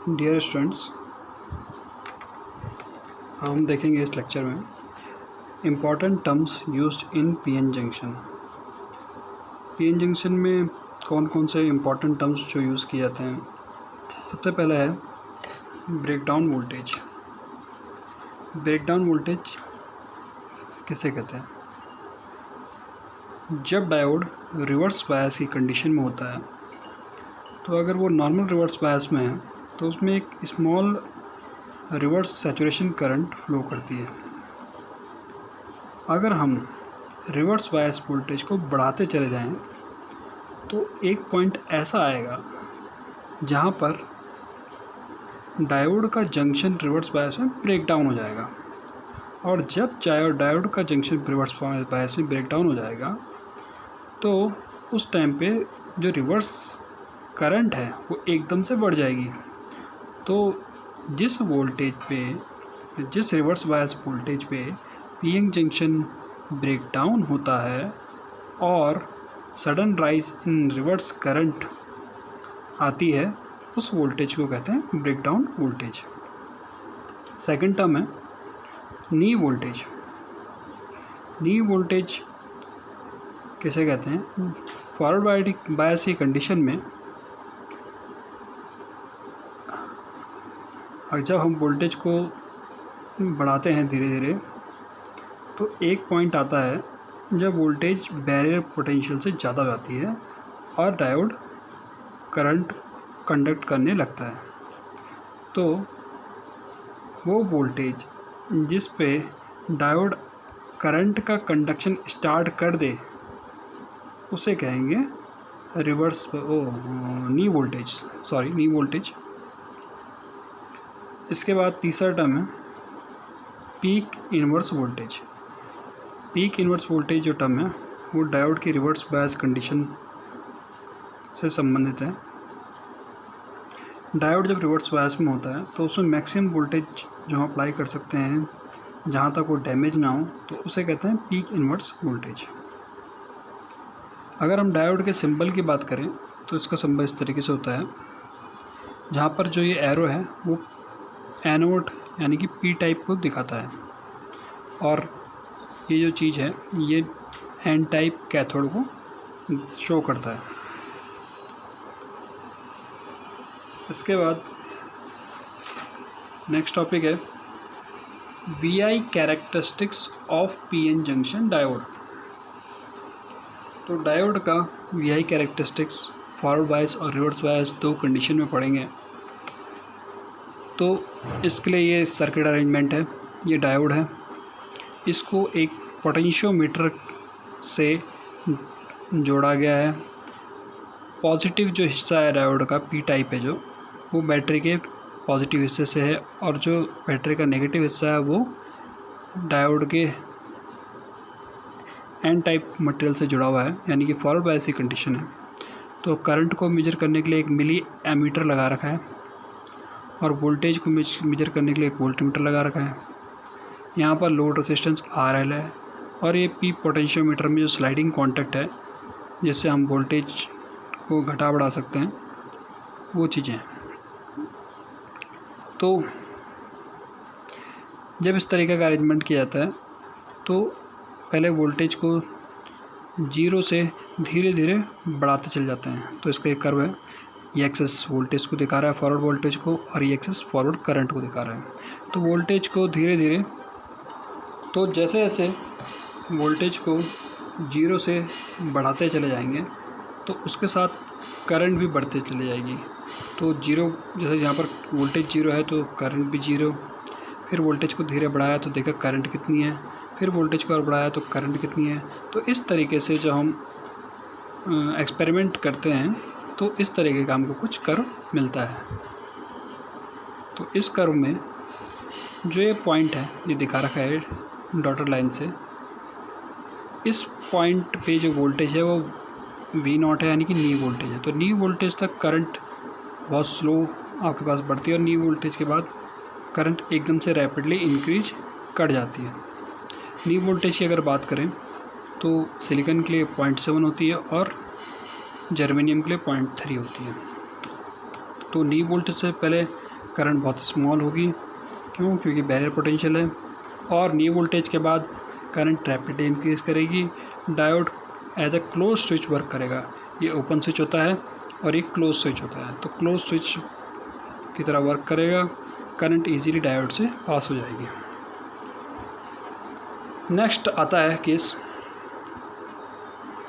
Dear students, हम देखेंगे इस लेक्चर में important terms used in PN junction. PN junction में कौन कौन से इम्पॉर्टेंट टर्म्स जो यूज़ किए जाते हैं। सबसे पहला है ब्रेकडाउन वोल्टेज। ब्रेकडाउन वोल्टेज किसे कहते हैं? जब डायोड रिवर्स बायस की कंडीशन में होता है, तो अगर वो नॉर्मल रिवर्स बायस में है तो उसमें एक small reverse saturation current flow करती है। अगर हम रिवर्स बायस वोल्टेज को बढ़ाते चले जाएं तो एक पॉइंट ऐसा आएगा जहां पर डायोड का जंक्शन रिवर्स बायस में ब्रेक डाउन हो जाएगा, और जब डायोड का जंक्शन रिवर्स बायस में ब्रेक डाउन हो जाएगा तो उस टाइम पे जो रिवर्स करंट है वो एकदम से बढ़ जाएगी। तो जिस रिवर्स बायस वोल्टेज पे पीएन जंक्शन ब्रेक डाउन होता है और sudden rise in reverse current आती है, उस वोल्टेज को कहते हैं breakdown voltage. Second term है नी वोल्टेज। नी वोल्टेज किसे कहते हैं? फॉरवर्ड बायस की कंडीशन में जब हम वोल्टेज को बढ़ाते हैं धीरे धीरे तो एक पॉइंट आता है जब वोल्टेज बैरियर पोटेंशियल से ज़्यादा हो जाती है और डायोड करंट कंडक्ट करने लगता है। तो वो वोल्टेज जिस पे डायोड करंट का कंडक्शन स्टार्ट कर दे उसे कहेंगे नी वोल्टेज। इसके बाद तीसरा टर्म है peak inverse voltage. Peak inverse voltage जो टर्म है वो डायोड की रिवर्स बायस कंडीशन से संबंधित है। डायोड जब रिवर्स बायस में होता है तो उसमें मैक्सिमम वोल्टेज जो हम अप्लाई कर सकते हैं जहाँ तक वो डैमेज ना हो, तो उसे कहते हैं पीक इनवर्स वोल्टेज। अगर हम डायोड के सिंबल की बात करें तो इसका सिंबल इस तरीके से होता है, जहाँ पर जो ये एरो है वो एनोड यानी कि पी टाइप को दिखाता है, और ये जो चीज़ है ये एन टाइप कैथोड को शो करता है। इसके बाद नेक्स्ट टॉपिक है VI characteristics of PN junction diode. तो डायोड का वीआई कैरेक्टरिस्टिक्स फॉरवर्ड बायस और रिवर्स बायस दो कंडीशन में पढ़ेंगे। तो इसके लिए ये सर्किट अरेंजमेंट है। ये डायोड है, इसको एक पोटेंशियोमीटर से जोड़ा गया है। पॉजिटिव जो हिस्सा है डायोड का पी टाइप है जो, वो बैटरी के पॉजिटिव हिस्से से है, और जो बैटरी का नेगेटिव हिस्सा है वो डायोड के एन टाइप मटेरियल से जुड़ा हुआ है, यानी कि फॉरवर्ड बायस की कंडीशन है। तो करंट को मेजर करने के लिए एक मिली एमीटर लगा रखा है, और वोल्टेज को मेजर करने के लिए एक वोल्टमीटर लगा रखा है। यहाँ पर लोड रेजिस्टेंस RL है, और ये पी पोटेंशियोमीटर में जो स्लाइडिंग कॉन्टैक्ट है जिससे हम वोल्टेज को घटा बढ़ा सकते हैं, वो चीज़ें। तो जब इस तरीके का अरेंजमेंट किया जाता है तो पहले वोल्टेज को 0 से धीरे धीरे बढ़ाते चले जाते हैं। तो इसका एक कर्व है, ये एक्सेस वोल्टेज को दिखा रहा है फॉरवर्ड वोल्टेज को, और ये एक्सेस फॉरवर्ड करंट को दिखा रहा है। तो वोल्टेज को धीरे धीरे, तो जैसे जैसे वोल्टेज को 0 से बढ़ाते चले जाएंगे तो उसके साथ करंट भी बढ़ते चले जाएगी। तो 0, जैसे यहाँ पर वोल्टेज 0 है तो करंट भी 0। फिर वोल्टेज को धीरे बढ़ाया तो देखा करंट कितनी है, फिर वोल्टेज को और बढ़ाया तो करंट कितनी है। तो इस तरीके से जब हम एक्सपेरिमेंट करते हैं तो इस तरीके का हमको कुछ कर्व मिलता है। तो इस कर्व में जो ये पॉइंट है ये दिखा रखा है डॉटेड लाइन से, इस पॉइंट पे जो वोल्टेज है वो V0 है, यानी कि नी वोल्टेज है। तो नी वोल्टेज तक करंट बहुत स्लो आपके पास बढ़ती है, और नी वोल्टेज के बाद करंट एकदम से रैपिडली इंक्रीज कर जाती है। नी वोल्टेज की अगर बात करें तो सिलिकॉन के लिए 0.7 होती है और जर्मेनियम के लिए 0.3 होती है। तो नी वोल्टेज से पहले करंट बहुत स्मॉल होगी। क्यों? क्योंकि बैरियर पोटेंशियल है। और न्यू वोल्टेज के बाद करंट रैपिडली इंक्रीज़ करेगी। Diode as a close switch work करेगा। ये ओपन स्विच होता है और ये क्लोज स्विच होता है, तो क्लोज स्विच की तरह वर्क करेगा। करंट इजीली डायोड से पास हो जाएगी। नेक्स्ट आता है केस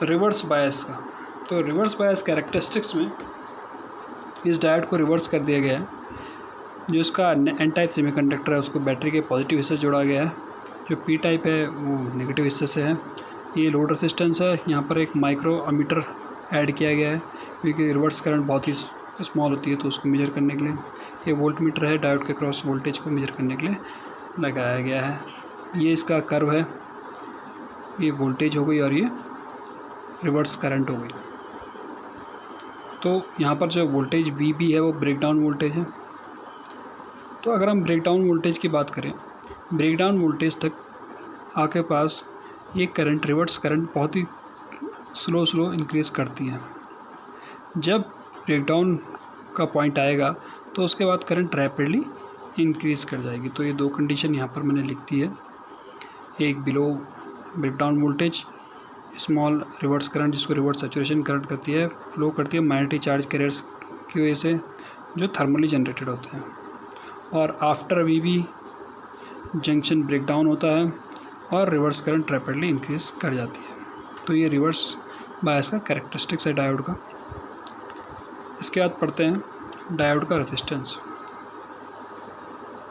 रिवर्स बायस का। तो रिवर्स बायस कैरेक्टरिस्टिक्स में इस डायोड को रिवर्स कर दिया गया है। जो इसका एन टाइप सेमीकंडक्टर है उसको बैटरी के पॉजिटिव हिस्से से जोड़ा गया है। जो पी टाइप है वो नेगेटिव हिस्से से है। ये लोड रेसिस्टेंस है। यहाँ पर एक माइक्रो अमीटर ऐड किया गया है क्योंकि रिवर्स करंट बहुत ही स्मॉल होती है, तो उसको मेजर करने के लिए ये वोल्ट मीटर है, डायोड के क्रॉस वोल्टेज को मेजर करने के लिए लगाया गया है। ये इसका कर्व है। ये वोल्टेज हो गई और ये रिवर्स करंट हो गई। तो यहाँ पर जो वोल्टेज VB है वो ब्रेकडाउन वोल्टेज है। तो अगर हम ब्रेकडाउन वोल्टेज की बात करें, ब्रेकडाउन वोल्टेज तक आपके पास ये करंट, रिवर्स करंट बहुत ही स्लो इंक्रीज़ करती है। जब ब्रेकडाउन का पॉइंट आएगा तो उसके बाद करंट रैपिडली इंक्रीज़ कर जाएगी। तो ये दो कंडीशन यहाँ पर मैंने लिख दी है। एक below breakdown voltage, small reverse current जिसको रिवर्स सैचुरेशन करंट करती है, फ्लो करती है मैग्नेटिक चार्ज कैरियर्स की वजह से जो थर्मली जनरेटेड होते हैं। और आफ्टर VB जंक्शन ब्रेकडाउन होता है और रिवर्स करंट रैपिडली इंक्रीज़ कर जाती है। तो ये रिवर्स बायस का कैरेक्टरिस्टिक्स है डायोड का। इसके बाद पढ़ते हैं डायोड का रेसिस्टेंस।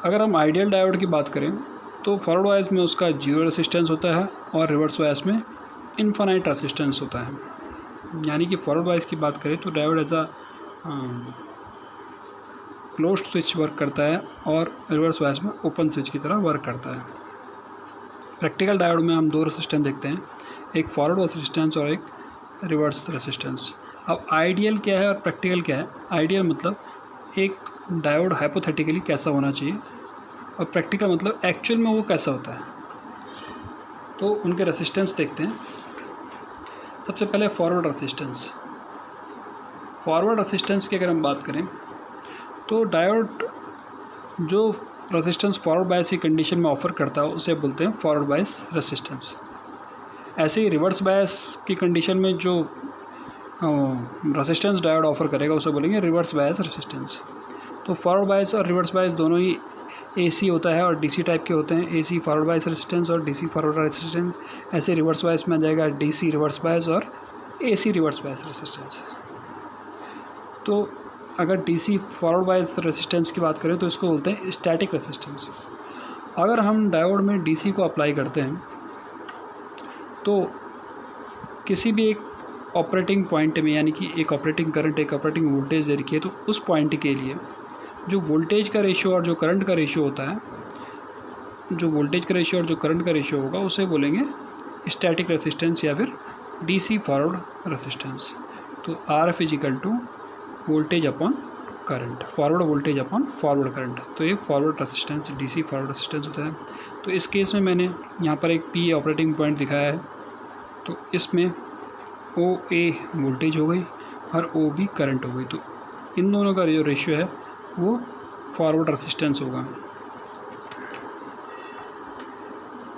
अगर हम आइडियल डायोड की बात करें तो फॉरवर्ड बायस में उसका 0 रेसिस्टेंस होता है और रिवर्स बायस में इनफाइनाइट रेसिस्टेंस होता है। यानी कि फॉरवर्ड बायस की बात करें तो diode as a closed switch work करता है और रिवर्स बायस में ओपन स्विच की तरह वर्क करता है। प्रैक्टिकल डायोड में हम दो रेसिस्टेंस देखते हैं, एक फॉरवर्ड रेसिस्टेंस और एक रिवर्स रेसिस्टेंस। अब आइडियल क्या है और प्रैक्टिकल क्या है? आइडियल मतलब एक डायोड हाइपोथेटिकली कैसा होना चाहिए और प्रैक्टिकल मतलब एक्चुअल में वो कैसा होता है। तो उनके रेसिस्टेंस देखते हैं। सबसे पहले फॉरवर्ड रेसिस्टेंस। फॉरवर्ड रेसिस्टेंस की अगर हम बात करें तो डायोड जो रेसिस्टेंस फॉरवर्ड बायस की कंडीशन में ऑफर करता है उसे बोलते हैं फॉरवर्ड बायस रेसिस्टेंस। ऐसे ही रिवर्स बायस की कंडीशन में जो रेसिस्टेंस डायोड ऑफर करेगा उसे बोलेंगे रिवर्स बायस रेसिस्टेंस। तो फॉरवर्ड बायस और रिवर्स बायस दोनों ही AC होता है और DC टाइप के होते हैं। AC फॉरवर्ड बायस रेसिस्टेंस और DC फॉरवर्ड रेसिस्टेंस। ऐसे रिवर्स बायस में आ जाएगा DC रिवर्स बायस और AC रिवर्स बायस रेसिस्टेंस। तो अगर DC फॉरवर्ड बायस रेसिस्टेंस की बात करें तो इसको बोलते हैं स्टैटिक रेसिस्टेंस। अगर हम डायोड में DC को अप्लाई करते हैं तो किसी भी एक ऑपरेटिंग पॉइंट में, यानी कि एक ऑपरेटिंग करंट, एक ऑपरेटिंग वोल्टेज दे रखी है, तो उस पॉइंट के लिए जो वोल्टेज का रेशियो और जो करंट का रेशियो होता है, जो वोल्टेज का रेशियो और जो करंट का रेशियो होगा उसे बोलेंगे स्टैटिक रेसिस्टेंस या फिर DC फॉरवर्ड रेसिस्टेंस। तो RF equal to voltage upon current, forward voltage upon forward current. तो ये forward resistance DC forward resistance होता है। तो इस केस में मैंने यहाँ पर एक P ऑपरेटिंग पॉइंट दिखाया है। तो इसमें OA वोल्टेज हो गई और OB करंट हो गई। तो इन दोनों का जो रेशियो है वो फॉरवर्ड रेसिस्टेंस होगा।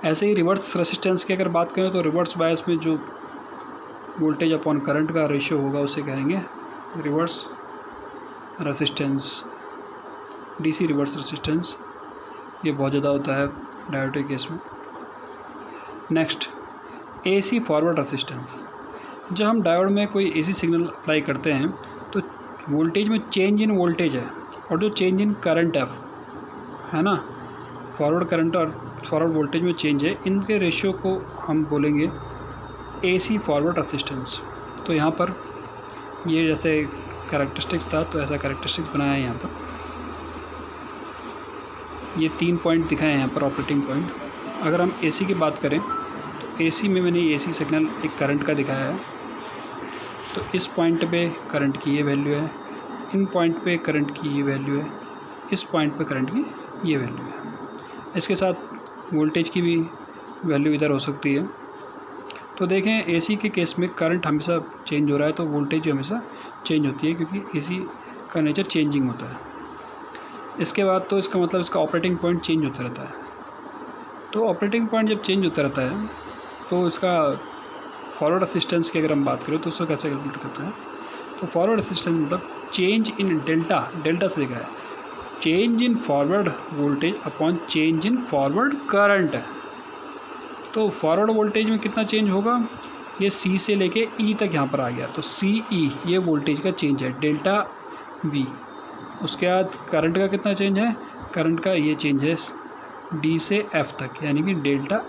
ऐसे ही रिवर्स रेसिस्टेंस की अगर बात करें तो रिवर्स बायस में जो वोल्टेज अपॉन करंट का रेशियो होगा उसे कहेंगे reverse resistance, DC reverse resistance. ये बहुत ज़्यादा होता है डायोड के केस में। Next AC forward resistance. जब हम डायोड में कोई AC सिग्नल अप्लाई करते हैं तो वोल्टेज में चेंज इन वोल्टेज है और जो चेंज इन करंट है ना, फॉरवर्ड करंट और फॉरवर्ड वोल्टेज में चेंज है, इनके रेशियो को हम बोलेंगे AC फॉरवर्ड रेसिस्टेंस। तो यहाँ पर ये जैसे कैरेक्टरिस्टिक्स था तो ऐसा कैरेक्टरिस्टिक्स बनाया है। यहाँ पर ये 3 पॉइंट दिखाए हैं यहाँ पर ऑपरेटिंग पॉइंट। अगर हम AC की बात करें तो AC में मैंने AC सिग्नल एक करंट का दिखाया है। तो इस पॉइंट पे करंट की ये वैल्यू है, इन पॉइंट पे करंट की ये वैल्यू है, इस पॉइंट पे करंट की ये वैल्यू है। इसके साथ वोल्टेज की भी वैल्यू इधर हो सकती है। तो देखें AC के केस में करंट हमेशा चेंज हो रहा है तो वोल्टेज भी हमेशा चेंज होती है क्योंकि AC का नेचर चेंजिंग होता है। इसके बाद तो इसका मतलब इसका ऑपरेटिंग पॉइंट चेंज होता रहता है। तो ऑपरेटिंग पॉइंट जब चेंज होता रहता है तो इसका फॉरवर्ड असिस्टेंस की अगर हम बात करें तो उसको कैसे कैलकुलेट करते हैं, तो फॉरवर्ड असिस्टेंस मतलब चेंज इन डेल्टा से लिखा है change in forward voltage upon change in forward current. तो फॉरवर्ड वोल्टेज में कितना चेंज होगा, ये सी से लेके ई तक यहाँ पर आ गया, तो सी ई ये वोल्टेज का चेंज है डेल्टा वी। उसके बाद करंट का कितना चेंज है, करंट का ये चेंज है डी से एफ तक, यानी कि डेल्टा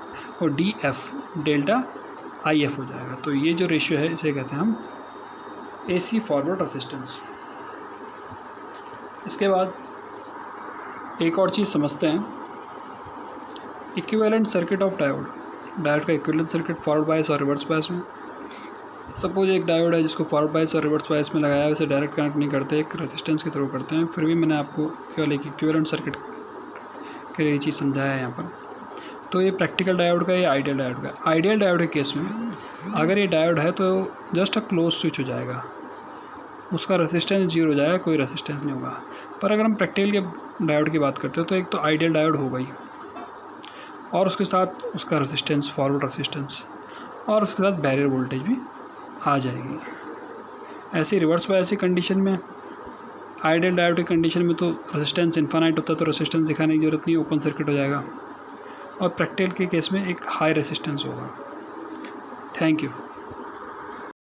और D F delta I F हो जाएगा। तो ये जो रेशियो है इसे कहते हैं हम एसी फॉरवर्ड रेजिस्टेंस। इसके बाद एक और चीज़ समझते हैं, equivalent circuit of diode. Diode का इक्विवेलेंट सर्किट फॉरवर्ड बायस और रिवर्स बायस में। सपोज एक डायोड है जिसको फॉरवर्ड बायस और रिवर्स बायस में लगाया है, वैसे डायरेक्ट कनेक्ट नहीं करते, एक रेजिस्टेंस के थ्रू करते हैं। फिर भी मैंने आपको केवल एक इक्विवेलेंट सर्किट के लिए ये चीज़ समझाया है यहाँ पर। तो ये प्रैक्टिकल डायोड का, ये आइडियल डायोड का। आइडियल डायोड के केस में अगर ये डायोड है तो जस्ट अ क्लोज स्विच हो जाएगा, उसका रेजिस्टेंस 0 हो जाएगा, कोई रेजिस्टेंस नहीं होगा। पर अगर हम प्रैक्टिकल के डायोड की बात करते हैं तो एक तो आइडियल डायोड हो गई और उसके साथ उसका रेजिस्टेंस फॉरवर्ड रेजिस्टेंस और उसके साथ बैरियर वोल्टेज भी आ जाएगी। ऐसी रिवर्स बायस कंडीशन में, आइडियल डायोड की कंडीशन में तो रेजिस्टेंस इन्फानाइट होता है तो रेजिस्टेंस दिखाने की ज़रूरत नहीं, ओपन सर्किट हो जाएगा। और प्रैक्टिकल के केस में एक हाई रेजिस्टेंस होगा। Thank you.